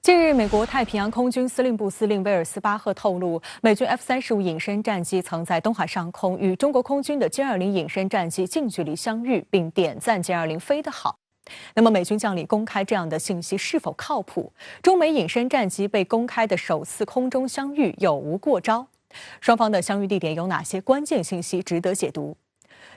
近日，美国太平洋空军司令部司令威尔斯巴赫透露，美军 F-35隐身战机曾在东海上空与中国空军的歼20隐身战机近距离相遇，并点赞歼20飞得好。那么，美军将领公开这样的信息是否靠谱？中美隐身战机被公开的首次空中相遇有无过招？双方的相遇地点有哪些关键信息值得解读？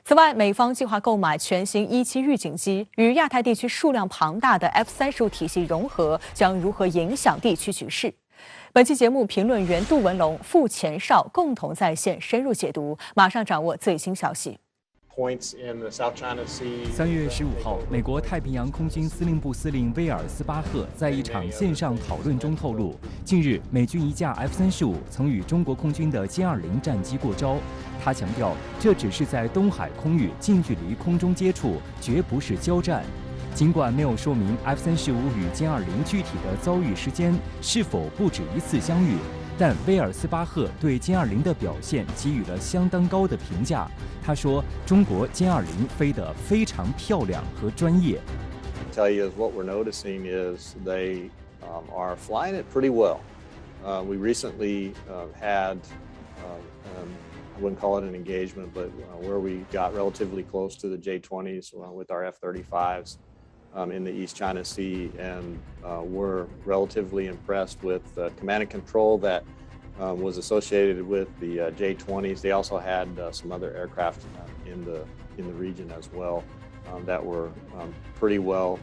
此外，美方计划购买全新17预警机，与亚太地区数量庞大的 F-35体系融合，将如何影响地区局势？本期节目，评论员杜文龙、傅前少共同在线深入解读，马上掌握最新消息。3月15号，美国太平洋空军司令部司令威尔斯巴赫在一场线上讨论中透露，近日美军一架 F-35曾与中国空军的歼20战机过招。他强调，这只是在东海空域近距离空中接触，绝不是交战。尽管没有说明 F-35与歼20具体的遭遇时间是否不止一次相遇，但威尔斯巴赫对歼20的表现给予了相当高的评价。他说，中国歼20飞得非常漂亮和专业。Tell you is what we're noticing is they are flying it pretty well. We recently had I wouldn't call it an engagement, but where we got relatively close to the J-20s with our F-35s in the East China Sea, and we're relatively impressed with the command and control that was associated with the J-20s. They also had some other aircraft in the region as well that were pretty well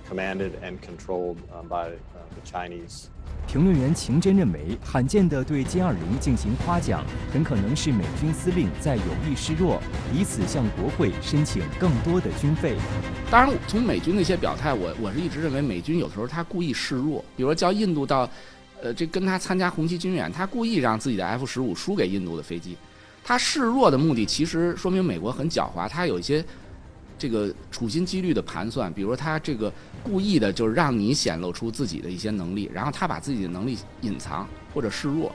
commanded and controlled by the Chinese. 评论员秦真认为，罕见地对歼20进行夸奖，很可能是美军司令在有意示弱，以此向国会申请更多的军费。当然，从美军的一些表态，我是一直认为美军有时候他故意示弱，比如说叫印度到，这跟他参加红旗军演，他故意让自己的 F-15输给印度的飞机，他示弱的目的其实说明美国很狡猾，他有一些这个处心积虑的盘算，比如说他这个故意的就是让你显露出自己的一些能力，然后他把自己的能力隐藏或者示弱，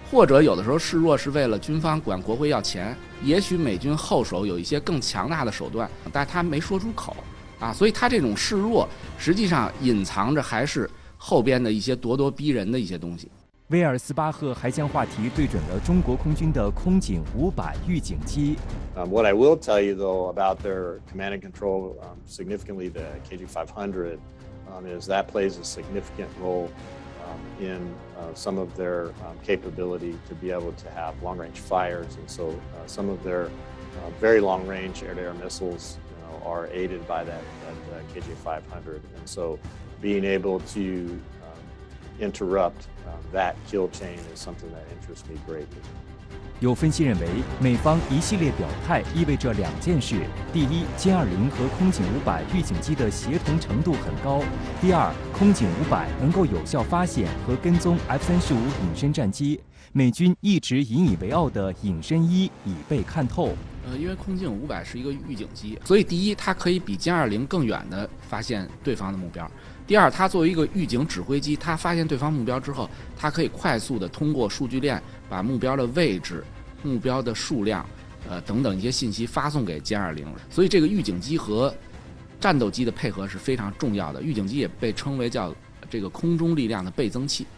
或者有的时候示弱是为了军方管国会要钱，也许美军后手有一些更强大的手段，但他没说出口啊，所以他这种示弱实际上隐藏着还是后边的一些咄咄逼人的一些东西。威尔斯巴赫还将话题对准了中国空军的空警500预警机。What I will tell you though about their command and control, significantly the KG-500, is that plays a significant role in some of their capability to be able to have long-range fires, and so some of their very long-range air-to-air missiles are aided by that KG-500, and so being able to interrupt that kill chain is something that interests me greatly. 有分析认为，美方一系列表态意味着两件事：第一，歼20和空警500预警机的协同程度很高；第二，空警500能够有效发现和跟踪 F-35隐身战机。美军一直引以为傲的隐身衣已被看透。因为空警500是一个预警机，所以第一，它可以比歼20更远的发现对方的目标；第二，它作为一个预警指挥机，它发现对方目标之后，它可以快速的通过数据链把目标的位置、目标的数量，等等一些信息发送给歼20。所以这个预警机和战斗机的配合是非常重要的。预警机也被称为叫这个空中力量的倍增器。